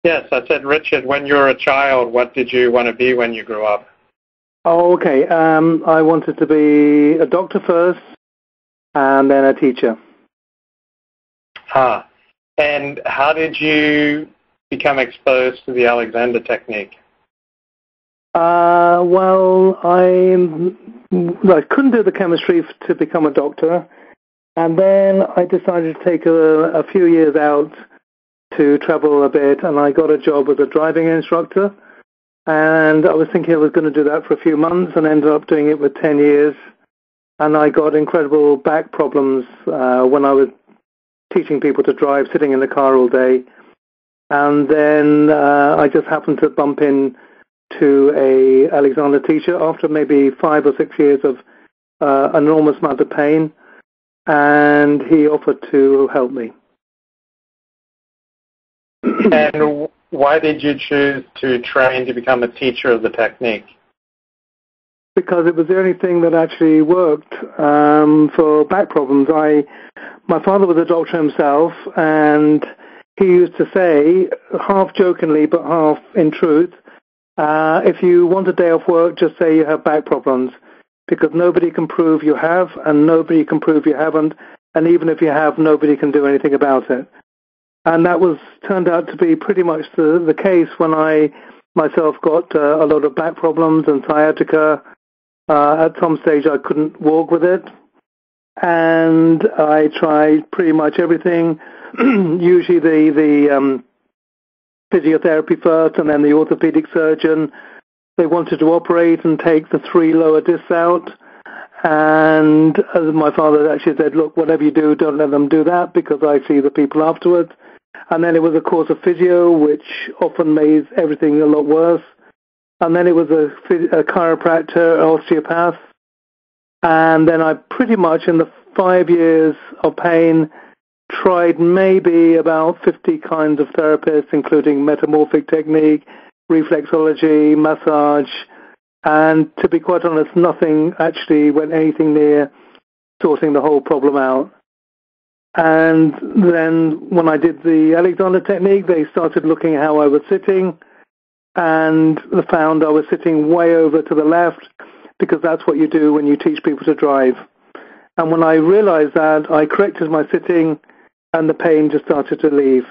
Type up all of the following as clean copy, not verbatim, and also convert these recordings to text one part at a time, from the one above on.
Yes, I said, Richard, when you were a child, what did you want to be when you grew up? Oh, okay. I wanted to be a doctor first, and then a teacher. Huh. And how did you become exposed to the Alexander technique? Well, I couldn't do the chemistry to become a doctor, and then I decided to take a few years out to travel a bit, and I got a job as a driving instructor, and I was thinking I was going to do that for a few months and ended up doing it for 10 years, and I got incredible back problems when I was teaching people to drive, sitting in the car all day, and then I just happened to bump into a Alexander teacher after maybe 5 or 6 years of enormous amount of pain, and he offered to help me. And why did you choose to train to become a teacher of the technique? Because it was the only thing that actually worked for back problems. My father was a doctor himself, and he used to say, half jokingly but half in truth, if you want a day off work, just say you have back problems, because nobody can prove you have, and nobody can prove you haven't, and even if you have, nobody can do anything about it. And that turned out to be pretty much the case when I myself got a lot of back problems and sciatica. At some stage I couldn't walk with it, and I tried pretty much everything, usually the physiotherapy first and then the orthopedic surgeon. They wanted to operate and take the 3 lower discs out, and as my father actually said, look, whatever you do, don't let them do that, because I see the people afterwards. And then it was a course of physio, which often made everything a lot worse. And then it was a chiropractor, osteopath. And then I pretty much, in the 5 years of pain, tried maybe about 50 kinds of therapists, including metamorphic technique, reflexology, massage. And to be quite honest, nothing actually went anything near sorting the whole problem out. And then when I did the Alexander technique, they started looking at how I was sitting, and found I was sitting way over to the left, because that's what you do when you teach people to drive. And when I realized that, I corrected my sitting, and the pain just started to leave.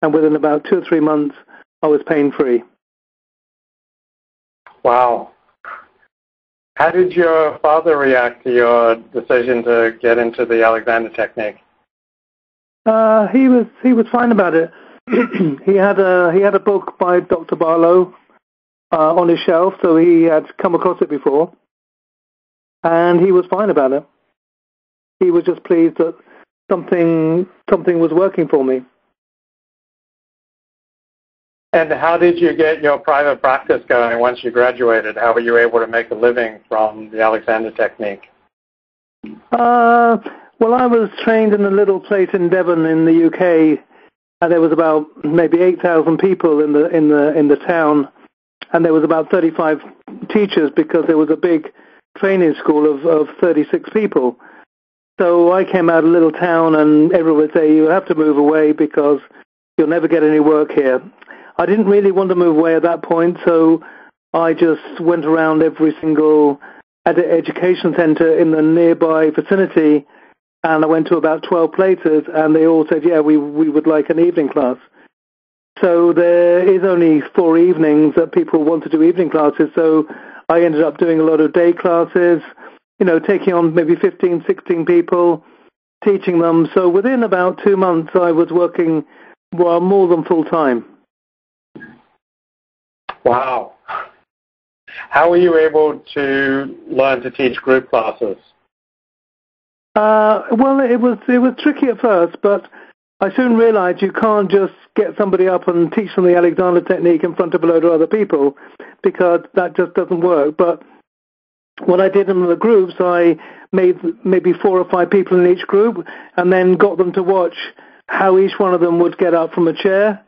And within about 2 or 3 months, I was pain-free. Wow. How did your father react to your decision to get into the Alexander technique? He was fine about it. he had a book by Dr. Barlow on his shelf, so he had come across it before, and he was fine about it. He was just pleased that something was working for me. And how did you get your private practice going once you graduated? How were you able to make a living from the Alexander technique? Well, I was trained in a little place in Devon in the UK, and there was about maybe 8,000 people in the town, and there was about 35 teachers, because there was a big training school of 36 people. So I came out of a little town, and everyone would say, you have to move away because you'll never get any work here. I didn't really want to move away at that point, so I just went around every single education center in the nearby vicinity, and I went to about 12 places, and they all said, yeah, we would like an evening class. So there is only 4 evenings that people want to do evening classes, so I ended up doing a lot of day classes, taking on maybe 15, 16 people, teaching them. So within about 2 months, I was working more than full time. Wow. How were you able to learn to teach group classes? Well, it was tricky at first, but I soon realized you can't just get somebody up and teach them the Alexander technique in front of a load of other people, because that just doesn't work. But what I did in the groups, I made maybe 4 or 5 people in each group, and then got them to watch how each one of them would get up from a chair,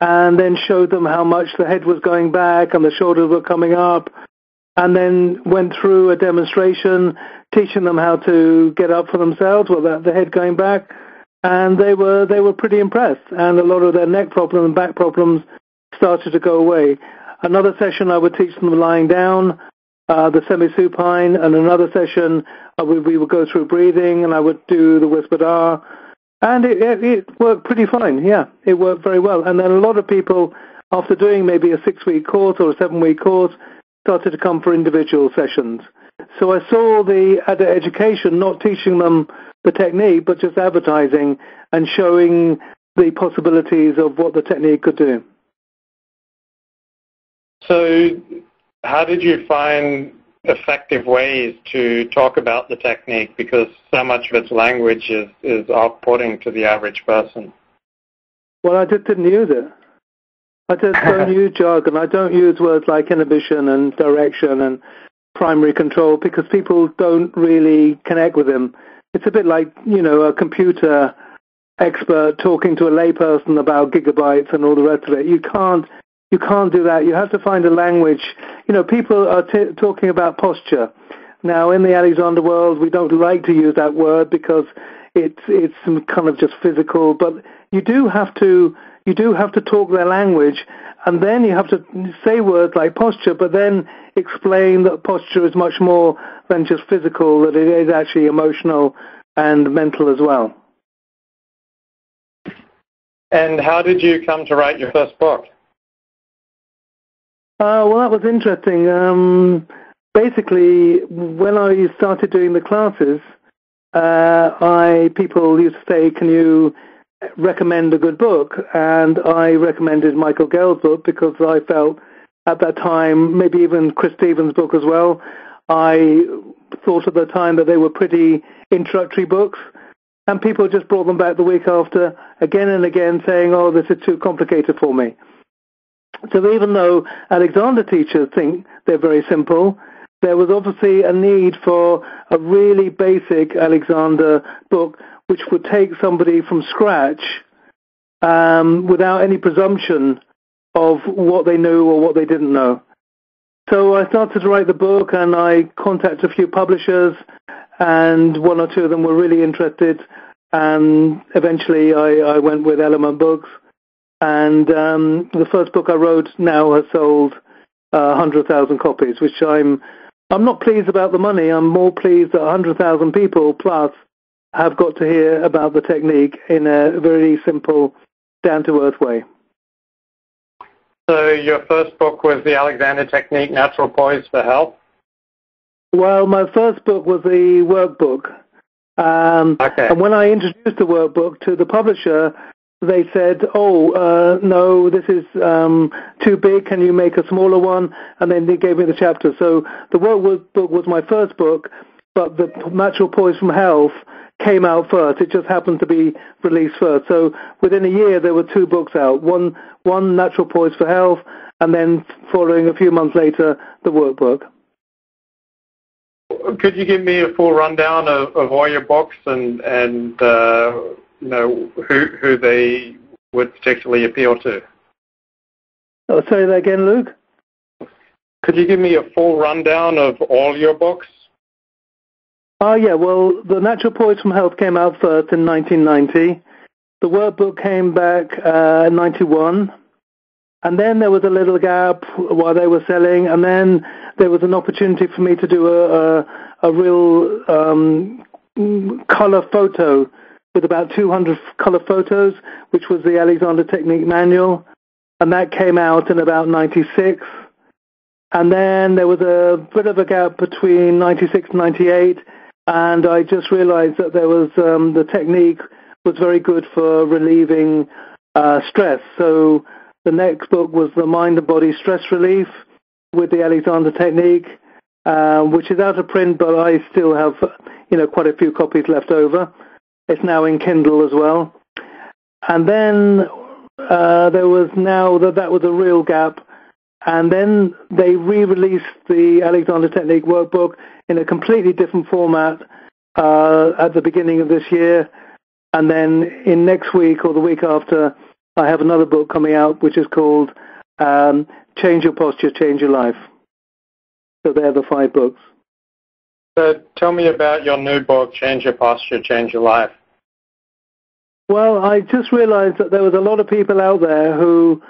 and then showed them how much the head was going back and the shoulders were coming up, and then went through a demonstration teaching them how to get up for themselves without the head going back, and they were pretty impressed, and a lot of their neck problems and back problems started to go away. Another session I would teach them lying down, the semi-supine, and another session we would go through breathing, and I would do the whispered R, and it worked pretty fine. Yeah, it worked very well. And then a lot of people, after doing maybe a 6-week course or a 7-week course, started to come for individual sessions. So I saw the education, not teaching them the technique, but just advertising and showing the possibilities of what the technique could do. So how did you find effective ways to talk about the technique? Because so much of its language is off-putting to the average person. Well, I just didn't use it. I just don't use jargon. I don't use words like inhibition and direction and primary control because people don't really connect with them. It's a bit like, a computer expert talking to a layperson about gigabytes and all the rest of it. You can't do that. You have to find a language. People are talking about posture. Now, in the Alexander world, we don't like to use that word because it's kind of just physical. But you do have to talk their language, and then you have to say words like posture, but then explain that posture is much more than just physical, that it is actually emotional and mental as well. And how did you come to write your first book? Well, that was interesting. Basically, when I started doing the classes, people used to say, "Can you recommend a good book?" And I recommended Michael Gale's book because I felt at that time, maybe even Chris Stevens' book as well, I thought at the time that they were pretty introductory books. And people just brought them back the week after, again and again, saying, "Oh, this is too complicated for me." So even though Alexander teachers think they're very simple, there was obviously a need for a really basic Alexander book which would take somebody from scratch without any presumption of what they knew or what they didn't know. So I started to write the book, and I contacted a few publishers, and one or two of them were really interested, and eventually I went with Element Books. And the first book I wrote now has sold 100,000 copies, which I'm not pleased about the money. I'm more pleased that 100,000 people plus have got to hear about the technique in a very simple, down-to-earth way. So your first book was The Alexander Technique, Natural Poise for Health? Well, my first book was the workbook. Okay. And when I introduced the workbook to the publisher, they said, no, this is too big. Can you make a smaller one? And then they gave me the chapter. So the workbook was my first book, but the Natural Poise from Health came out first. It just happened to be released first. So within a year, there were 2 books out. One Natural Poise for Health, and then following a few months later, the workbook. Could you give me a full rundown of all your books and who they would particularly appeal to? Oh, say that again, Luke? Could you give me a full rundown of all your books? Yeah, well, the Natural Poise from Health came out first in 1990. The workbook came back in 91. And then there was a little gap while they were selling, and then there was an opportunity for me to do a real color photo with about 200 color photos, which was the Alexander Technique Manual, and that came out in about 96. And then there was a bit of a gap between 96 and 98, and I just realized that there was the technique was very good for relieving stress. So the next book was the Mind and Body Stress Relief with the Alexander Technique, which is out of print, but I still have quite a few copies left over. It's now in Kindle as well. And then there was that was a real gap. And then they re-released the Alexander Technique workbook in a completely different format at the beginning of this year. And then in next week or the week after, I have another book coming out which is called Change Your Posture, Change Your Life. So they're the 5 books. So tell me about your new book, Change Your Posture, Change Your Life. Well, I just realized that there was a lot of people out there who